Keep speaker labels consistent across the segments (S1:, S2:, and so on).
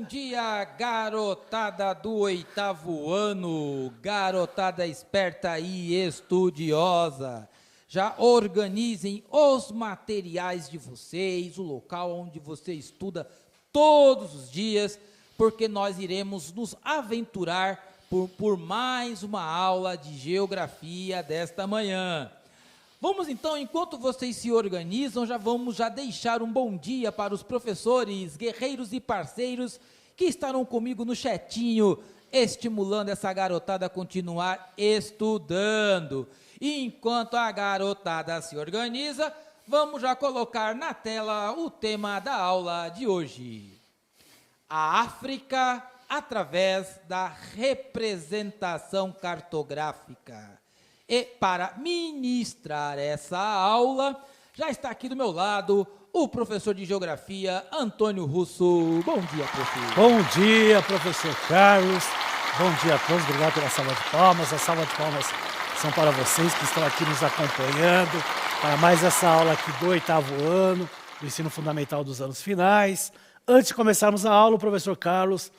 S1: dia, garotada do 8º ano, garotada esperta e estudiosa. Já organizem os materiais de vocês, o local onde você estuda todos os dias, porque nós iremos nos aventurar por mais uma aula de geografia desta manhã. Vamos então, enquanto vocês se organizam, vamos deixar um bom dia para os professores, guerreiros e parceiros que estarão comigo no chatinho, estimulando essa garotada a continuar estudando. E enquanto a garotada se organiza, vamos já colocar na tela o tema da aula de hoje. A África através da representação cartográfica. E para ministrar essa aula, já está aqui do meu lado o professor de Geografia, Antônio Russo. Bom dia, professor.
S2: Bom dia, professor Carlos. Bom dia a todos, obrigado pela salva de palmas. A salva de palmas são para vocês que estão aqui nos acompanhando para mais essa aula aqui do 8º ano, do ensino fundamental dos anos finais. Antes de começarmos a aula, o professor Carlos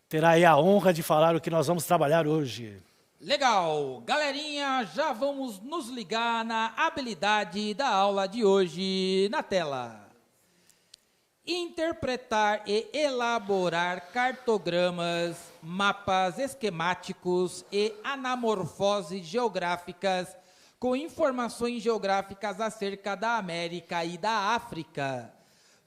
S2: terá aí a honra de falar o que nós vamos trabalhar hoje.
S1: Legal! Galerinha, já vamos nos ligar na habilidade da aula de hoje na tela. Interpretar e elaborar cartogramas, mapas esquemáticos e anamorfoses geográficas com informações geográficas acerca da América e da África.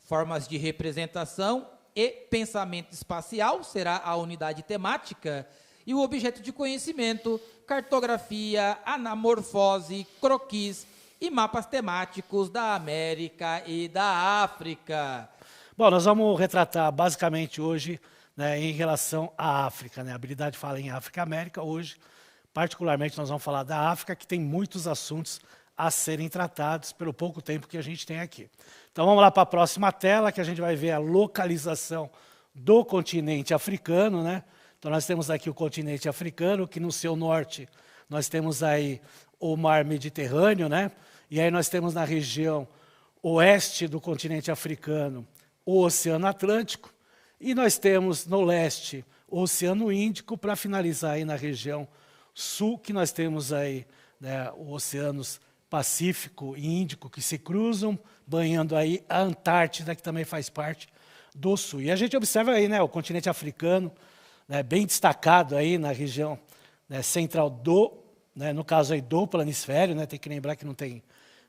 S1: Formas de representação e pensamento espacial será a unidade temática. E o objeto de conhecimento, cartografia, anamorfose, croquis e mapas temáticos da América e da África.
S2: Bom, nós vamos retratar basicamente hoje, né, em relação à África. Né? A habilidade fala em África e América. Hoje, particularmente, nós vamos falar da África, que tem muitos assuntos a serem tratados pelo pouco tempo que a gente tem aqui. Então vamos lá para a próxima tela, que a gente vai ver a localização do continente africano, né? Então nós temos aqui o continente africano, que no seu norte nós temos aí o mar Mediterrâneo, né? E aí nós temos na região oeste do continente africano o Oceano Atlântico, e nós temos no leste o Oceano Índico, para finalizar aí na região sul, que nós temos aí, né, os oceanos Pacífico e Índico que se cruzam, banhando aí a Antártida, que também faz parte do sul. E a gente observa aí, né, o continente africano, né, bem destacado aí na região, né, central né, no caso aí do planisfério, né, tem que lembrar que não tem,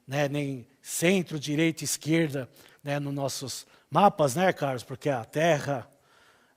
S2: né, nem centro, direita, esquerda, né, nos nossos mapas, né, Carlos, porque a Terra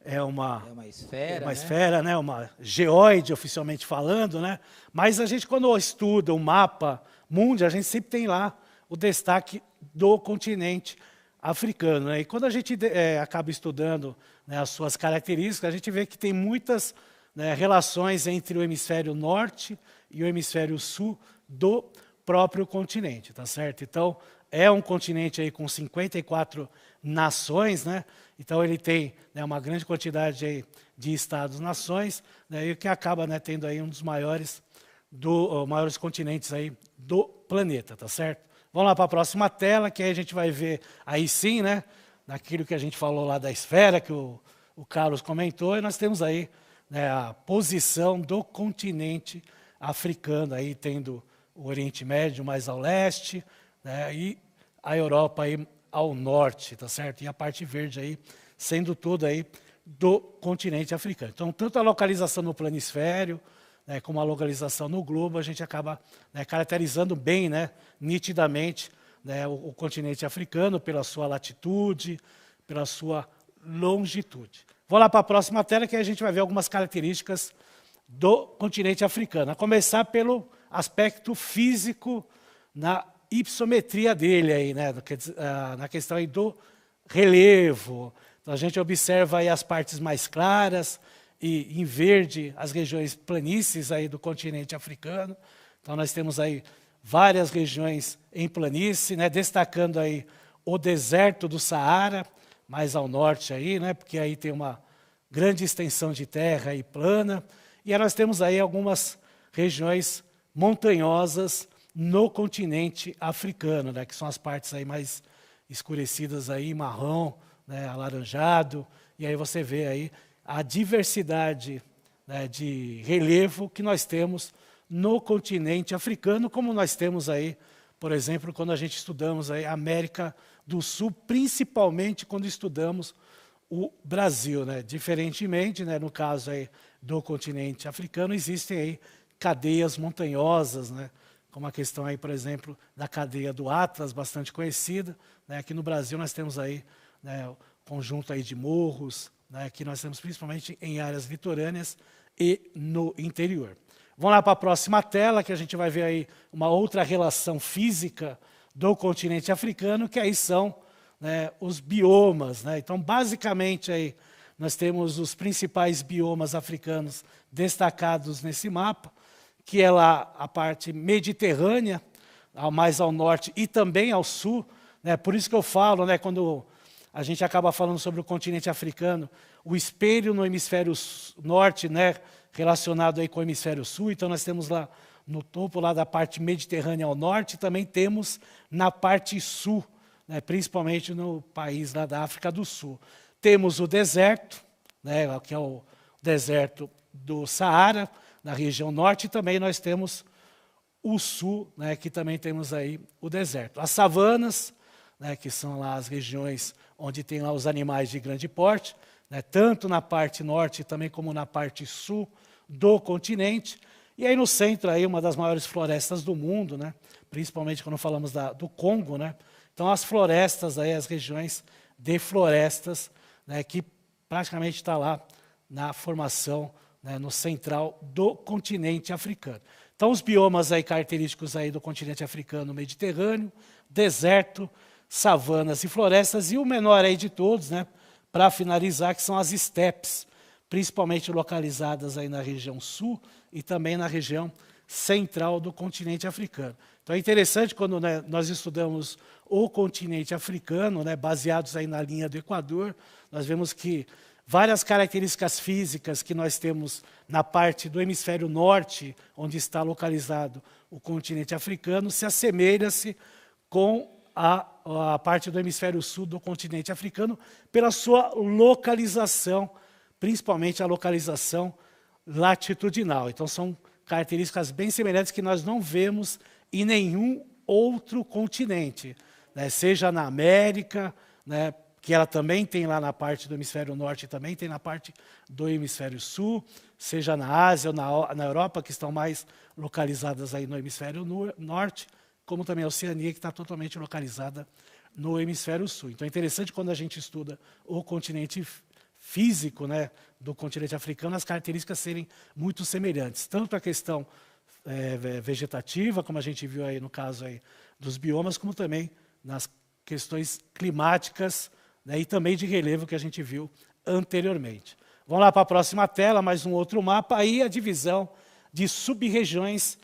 S2: é uma esfera, né, uma geóide, oficialmente falando, né, mas a gente, quando estuda o mapa mundi, a gente sempre tem lá o destaque do continente africano. Né? E quando a gente acaba estudando, né, as suas características, a gente vê que tem muitas, né, relações entre o hemisfério norte e o hemisfério sul do próprio continente, tá certo? Então, é um continente aí com 54 nações, né? Então ele tem, né, uma grande quantidade aí de estados-nações, né, e o que acaba, né, tendo aí um dos maiores continentes aí do planeta, tá certo? Vamos lá para a próxima tela, que aí a gente vai ver, aí sim, né, naquilo que a gente falou lá da esfera, que o Carlos comentou, e nós temos aí, né, a posição do continente africano, aí tendo o Oriente Médio mais ao leste, né, e a Europa aí ao norte, tá certo? E a parte verde aí, sendo tudo aí do continente africano. Então, tanto a localização no planisfério, né, como a localização no globo, a gente acaba, né, caracterizando bem, né, nitidamente, né, o continente africano pela sua latitude, pela sua longitude. Vou lá para a próxima tela, que a gente vai ver algumas características do continente africano. A começar pelo aspecto físico, na ipsometria dele, aí, né, na questão aí do relevo. Então, a gente observa aí as partes mais claras, e em verde as regiões planícies aí do continente africano. Então nós temos aí várias regiões em planície, né, destacando aí o deserto do Saara, mais ao norte aí, né, porque aí tem uma grande extensão de terra aí plana. E aí nós temos aí algumas regiões montanhosas no continente africano, né, que são as partes aí mais escurecidas aí, marrom, né, alaranjado, e aí você vê aí a diversidade, né, de relevo que nós temos no continente africano, como nós temos aí, por exemplo, quando a gente estudamos aí a América do Sul, principalmente quando estudamos o Brasil, né? Diferentemente, né, no caso aí do continente africano, existem aí cadeias montanhosas, né? Como a questão aí, por exemplo, da cadeia do Atlas, bastante conhecida, né? Aqui no Brasil nós temos aí, né, o conjunto aí de morros, né, que nós temos principalmente em áreas litorâneas e no interior. Vamos lá para a próxima tela, que a gente vai ver aí uma outra relação física do continente africano, que aí são, né, os biomas, né? Então, basicamente, aí, nós temos os principais biomas africanos destacados nesse mapa, que é lá a parte mediterrânea, mais ao norte e também ao sul, né? Por isso que eu falo, né, quando a gente acaba falando sobre o continente africano, o espelho no hemisfério norte, né, relacionado aí com o hemisfério sul. Então nós temos lá no topo lá da parte mediterrânea ao norte, também temos na parte sul, né, principalmente no país lá da África do Sul. Temos o deserto, né, que é o deserto do Saara, na região norte, e também nós temos o sul, né, que também temos aí o deserto. As savanas, né, que são lá as regiões onde tem lá os animais de grande porte, né, tanto na parte norte também como na parte sul do continente. E aí no centro, aí, uma das maiores florestas do mundo, né, principalmente quando falamos do Congo. Né, então as florestas, aí, as regiões de florestas, né, que praticamente está lá na formação, né, no central do continente africano. Então os biomas aí, característicos aí do continente africano mediterrâneo, deserto, savanas e florestas, e o menor aí de todos, né, para finalizar, que são as estepes, principalmente localizadas aí na região sul e também na região central do continente africano. Então é interessante quando, né, nós estudamos o continente africano, né, baseados aí na linha do Equador, nós vemos que várias características físicas que nós temos na parte do hemisfério norte, onde está localizado o continente africano, se assemelha-se com a parte do hemisfério sul do continente africano pela sua localização, principalmente a localização latitudinal. Então são características bem semelhantes que nós não vemos em nenhum outro continente, né? Seja na América, né, que ela também tem lá na parte do hemisfério norte, também tem na parte do hemisfério sul, seja na Ásia ou na Europa, que estão mais localizadas aí no hemisfério norte, como também a Oceania, que está totalmente localizada no hemisfério sul. Então é interessante quando a gente estuda o continente físico, né, do continente africano, as características serem muito semelhantes, tanto a questão vegetativa, como a gente viu aí no caso aí dos biomas, como também nas questões climáticas, né, e também de relevo que a gente viu anteriormente. Vamos lá para a próxima tela, mais um outro mapa, aí a divisão de sub-regiões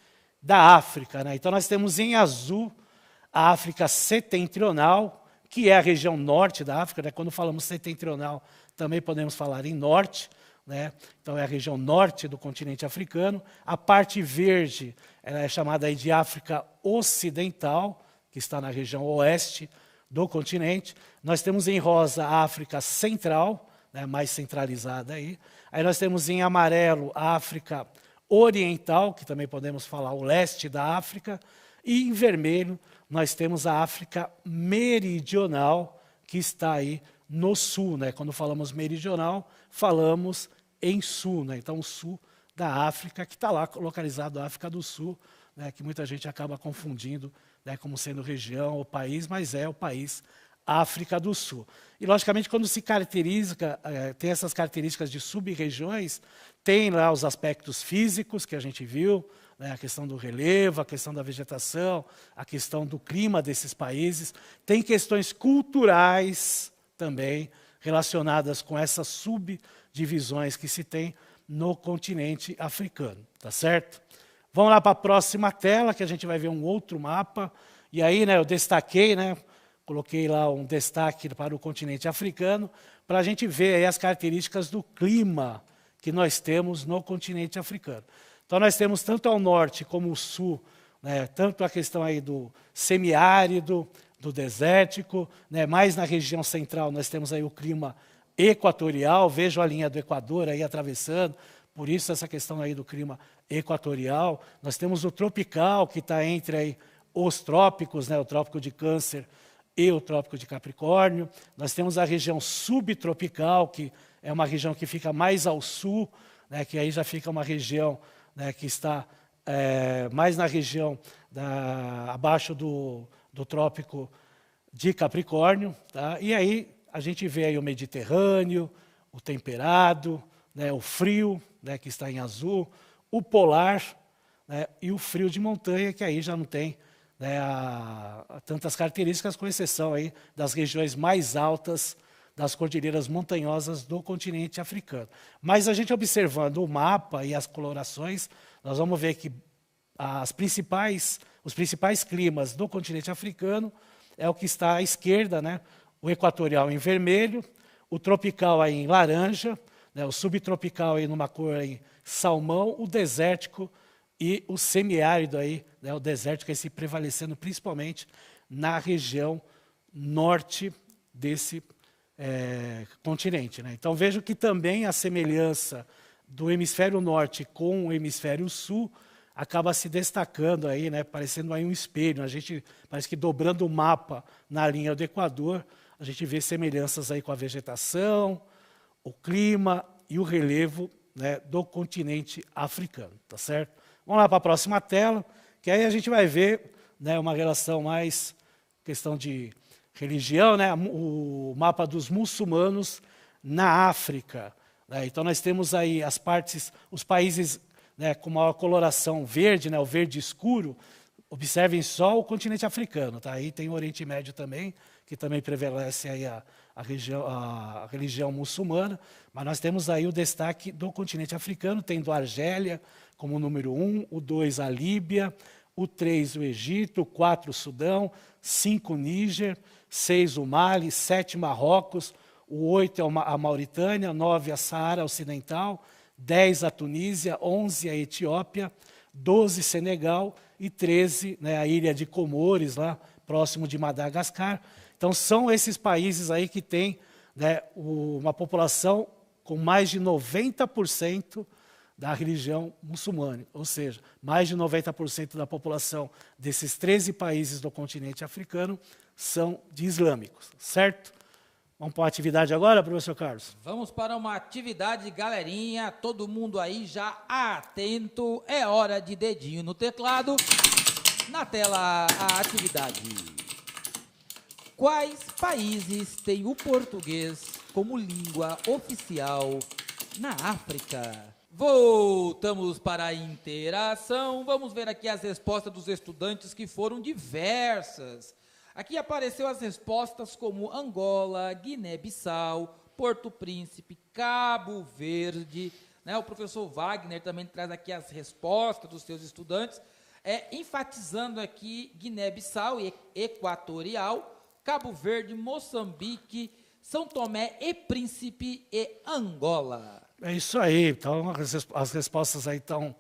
S2: da África. Né? Então nós temos em azul a África setentrional, que é a região norte da África. Né? Quando falamos setentrional, também podemos falar em norte. Né? Então é a região norte do continente africano. A parte verde ela é chamada aí de África ocidental, que está na região oeste do continente. Nós temos em rosa a África central, né, mais centralizada aí. Aí nós temos em amarelo a África oriental, que também podemos falar o leste da África. E em vermelho nós temos a África meridional, que está aí no sul. Né? Quando falamos meridional, falamos em sul. Né? Então o sul da África, que está lá localizado a África do Sul, né, que muita gente acaba confundindo, né, como sendo região ou país, mas é o país África do Sul. E, logicamente, quando se caracteriza, tem essas características de sub-regiões, tem lá os aspectos físicos que a gente viu, né, a questão do relevo, a questão da vegetação, a questão do clima desses países, tem questões culturais também relacionadas com essas subdivisões que se tem no continente africano, tá certo? Vamos lá para a próxima tela, que a gente vai ver um outro mapa. E aí, né, eu destaquei, né, coloquei lá um destaque para o continente africano, para a gente ver aí as características do clima que nós temos no continente africano. Então nós temos tanto ao norte como ao sul, né, tanto a questão aí do semiárido, do desértico, né? Mais na região central nós temos aí o clima equatorial, vejo a linha do Equador aí atravessando, por isso essa questão aí do clima equatorial. Nós temos o tropical, que está entre aí os trópicos, né? O trópico de Câncer e o trópico de Capricórnio. Nós temos a região subtropical, que é uma região que fica mais ao sul, né? Que aí já fica uma região, né? Que está mais na região abaixo do trópico de Capricórnio, tá? E aí a gente vê aí o Mediterrâneo, o temperado, né, o frio, né, que está em azul, o polar, né, e o frio de montanha, que aí já não tem, né, tantas características, com exceção aí das regiões mais altas das cordilheiras montanhosas do continente africano. Mas a gente observando o mapa e as colorações, nós vamos ver que os principais climas do continente africano é o que está à esquerda, né? O equatorial em vermelho, o tropical aí em laranja, né? O subtropical aí numa cor aí salmão, o desértico e o semiárido aí, né? O desértico aí se prevalecendo principalmente na região norte desse continente, né? Então vejo que também a semelhança do hemisfério norte com o hemisfério sul acaba se destacando aí, né, parecendo aí um espelho. A gente parece que dobrando o mapa na linha do Equador, a gente vê semelhanças aí com a vegetação, o clima e o relevo, né, do continente africano, tá certo? Vamos lá para a próxima tela, que aí a gente vai ver, né, uma relação mais questão de religião, né, o mapa dos muçulmanos na África, né? Então nós temos aí os países, né, com maior coloração verde, né, o verde escuro. Observem só o continente africano, tá? Aí tem o Oriente Médio também, que também prevalece aí a religião muçulmana, mas nós temos aí o destaque do continente africano, tendo a Argélia como o número 1, o 2 a Líbia, o 3 o Egito, o 4 o Sudão, 5 o Níger, 6 o Mali, 7 Marrocos, o 8 a Mauritânia, 9 a Saara Ocidental, 10 a Tunísia, 11 a Etiópia, 12 Senegal e 13, né, a ilha de Comores, lá próximo de Madagascar. Então são esses países aí que têm, né, uma população com mais de 90% da religião muçulmana, ou seja, mais de 90% da população desses 13 países do continente africano são de islâmicos, certo? Vamos para uma atividade agora, professor Carlos?
S1: Vamos para uma atividade, galerinha. Todo mundo aí já atento. É hora de dedinho no teclado. Na tela, a atividade. Quais países têm o português como língua oficial na África? Voltamos para a interação. Vamos ver aqui as respostas dos estudantes, que foram diversas. Aqui apareceu as respostas como Angola, Guiné-Bissau, Porto Príncipe, Cabo Verde, né? O professor Wagner também traz aqui as respostas dos seus estudantes, enfatizando aqui Guiné-Bissau e Equatorial, Cabo Verde, Moçambique, São Tomé e Príncipe e Angola.
S2: É isso aí, então as respostas aí estão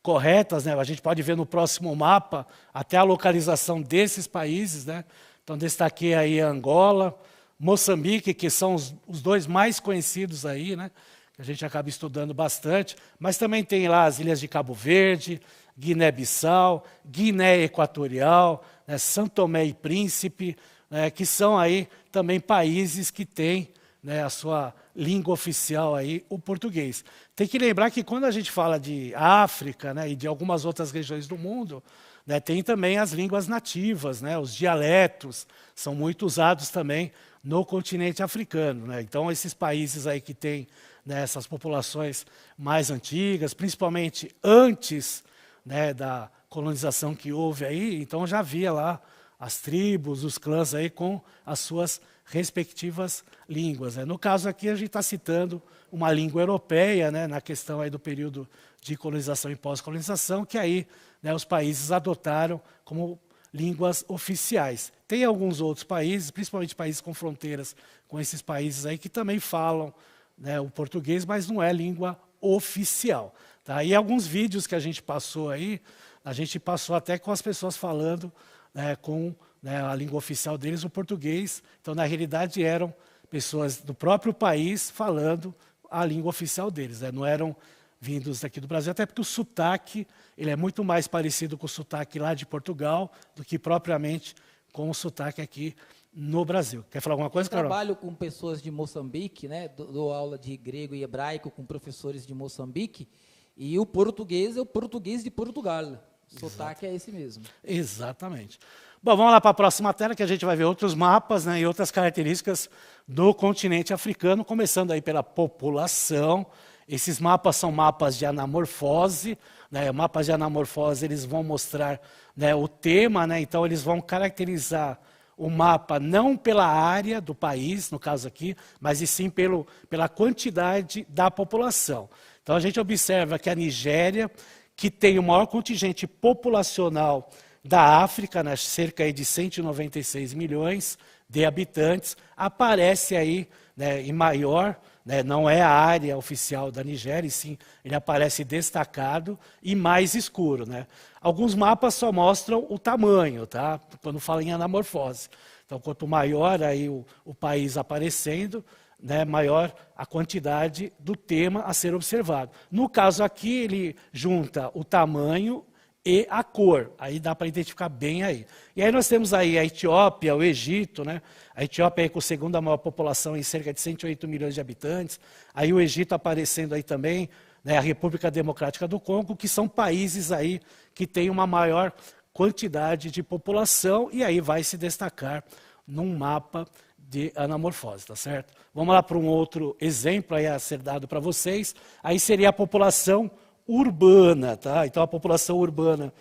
S2: corretas, né? A gente pode ver no próximo mapa até a localização desses países, né? Então destaquei aí Angola, Moçambique, que são os dois mais conhecidos aí, né? Que a gente acaba estudando bastante, mas também tem lá as ilhas de Cabo Verde, Guiné-Bissau, Guiné Equatorial, né? São Tomé e Príncipe, né? Que são aí também países que têm, né, a sua língua oficial aí, o português. Tem que lembrar que quando a gente fala de África, né, e de algumas outras regiões do mundo, né, tem também as línguas nativas, né, os dialetos, são muito usados também no continente africano, né? Então esses países aí que têm, né, essas populações mais antigas, principalmente antes, né, da colonização que houve aí, então já havia lá as tribos, os clãs aí com as suas respectivas línguas, né? No caso aqui a gente está citando uma língua europeia, né, na questão aí do período de colonização e pós-colonização, que aí, né, os países adotaram como línguas oficiais. Tem alguns outros países, principalmente países com fronteiras com esses países aí, que também falam, né, o português, mas não é língua oficial, tá? E alguns vídeos que a gente passou aí, a gente passou até com as pessoas falando, né, com, né, a língua oficial deles, o português. Então, na realidade, eram pessoas do próprio país falando a língua oficial deles, né? Não eram vindos daqui do Brasil, até porque o sotaque ele é muito mais parecido com o sotaque lá de Portugal do que propriamente com o sotaque aqui no Brasil. Quer falar alguma coisa, Carol?
S1: Eu trabalho com pessoas de Moçambique, né? Dou aula de grego e hebraico com professores de Moçambique, e o português é o português de Portugal. O sotaque é esse mesmo.
S2: Exatamente. Bom, vamos lá para a próxima tela, que a gente vai ver outros mapas, né, e outras características do continente africano, começando aí pela população. Esses mapas são mapas de anamorfose, né? Mapas de anamorfose eles vão mostrar, né, o tema, né? Então eles vão caracterizar o mapa não pela área do país, no caso aqui, mas e sim pela quantidade da população. Então a gente observa que a Nigéria, que tem o maior contingente populacional da África, né, cerca aí de 196 milhões de habitantes, aparece aí, né, em maior, né, não é a área oficial da Nigéria, e sim ele aparece destacado e mais escuro, né. Alguns mapas só mostram o tamanho, tá? Quando fala em anamorfose. Então, quanto maior aí o país aparecendo, né, maior a quantidade do tema a ser observado. No caso aqui, ele junta o tamanho e a cor, aí dá para identificar bem aí. E aí nós temos aí a Etiópia, o Egito, né? A Etiópia aí com a segunda maior população, em cerca de 108 milhões de habitantes, aí o Egito aparecendo aí também, né, a República Democrática do Congo, que são países aí que têm uma maior quantidade de população, e aí vai se destacar num mapa de anamorfose, tá certo? Vamos lá para um outro exemplo aí a ser dado para vocês, aí seria a população urbana, tá? Então a população urbana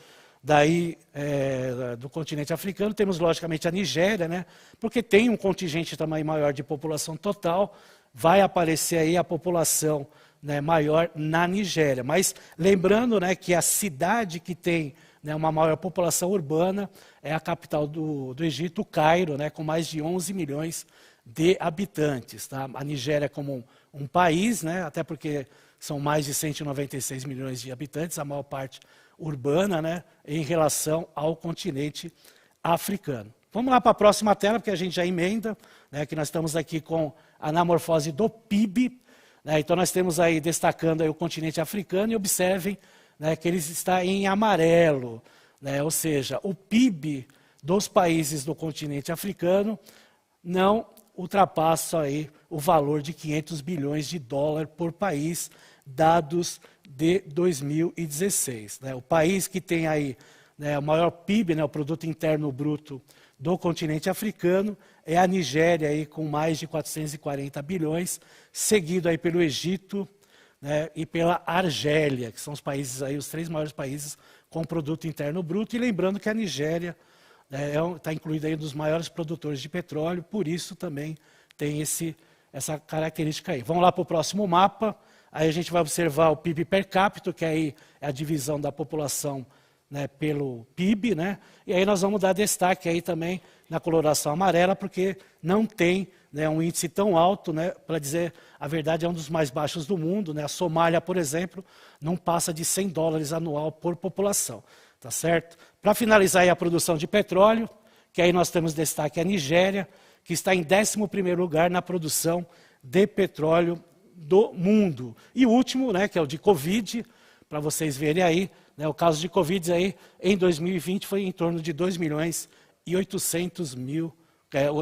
S2: daí do continente africano, temos logicamente a Nigéria, né? Porque tem um contingente também maior de população total, vai aparecer aí a população, né, maior na Nigéria. Mas lembrando, né, que a cidade que tem, né, uma maior população urbana é a capital do Egito, o Cairo, né, com mais de 11 milhões de habitantes, tá? A Nigéria como um país, né, até porque são mais de 196 milhões de habitantes, a maior parte urbana, né, em relação ao continente africano. Vamos lá para a próxima tela, porque a gente já emenda, né, que nós estamos aqui com a anamorfose do PIB. Né, então nós temos aí, destacando aí o continente africano, e observem, né, que ele está em amarelo. Né, ou seja, o PIB dos países do continente africano não ultrapassa aí o valor de 500 bilhões de dólares por país, dados de 2016. Né? O país que tem aí, né, o maior PIB, né, o Produto Interno Bruto do continente africano, é a Nigéria, aí, com mais de 440 bilhões, seguido aí pelo Egito, né, e pela Argélia, que são os países aí, os 3 maiores países com Produto Interno Bruto. E lembrando que a Nigéria está incluída aí dos maiores produtores de petróleo, por isso também tem essa característica aí. Vamos lá para o próximo mapa. Aí a gente vai observar o PIB per capita, que aí é a divisão da população, né, pelo PIB, né? E aí nós vamos dar destaque aí também na coloração amarela, porque não tem, né, um índice tão alto, né, para dizer a verdade, é um dos mais baixos do mundo. Né? A Somália, por exemplo, não passa de 100 dólares anual por população. Tá certo? Para finalizar aí a produção de petróleo, que aí nós temos destaque a Nigéria, que está em 11º lugar na produção de petróleo do mundo. E o último, né, que é o de Covid, para vocês verem aí, né, o caso de Covid aí, em 2020 foi em torno de 2 milhões e 800 mil,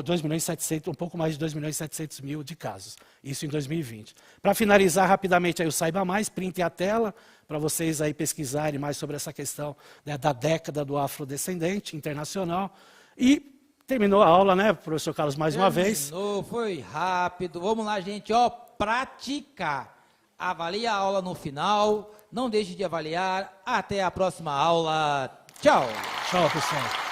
S2: 2 milhões e 700, um pouco mais de 2 milhões e 700 mil de casos, isso em 2020. Para finalizar rapidamente aí o Saiba Mais, printem a tela, para vocês aí pesquisarem mais sobre essa questão, né, da década do afrodescendente internacional. E terminou a aula, né, professor Carlos, mais uma vez.
S1: Terminou, foi rápido. Vamos lá, gente, ó, praticar. Avalie a aula no final, não deixe de avaliar. Até a próxima aula. Tchau.
S2: Tchau, pessoal.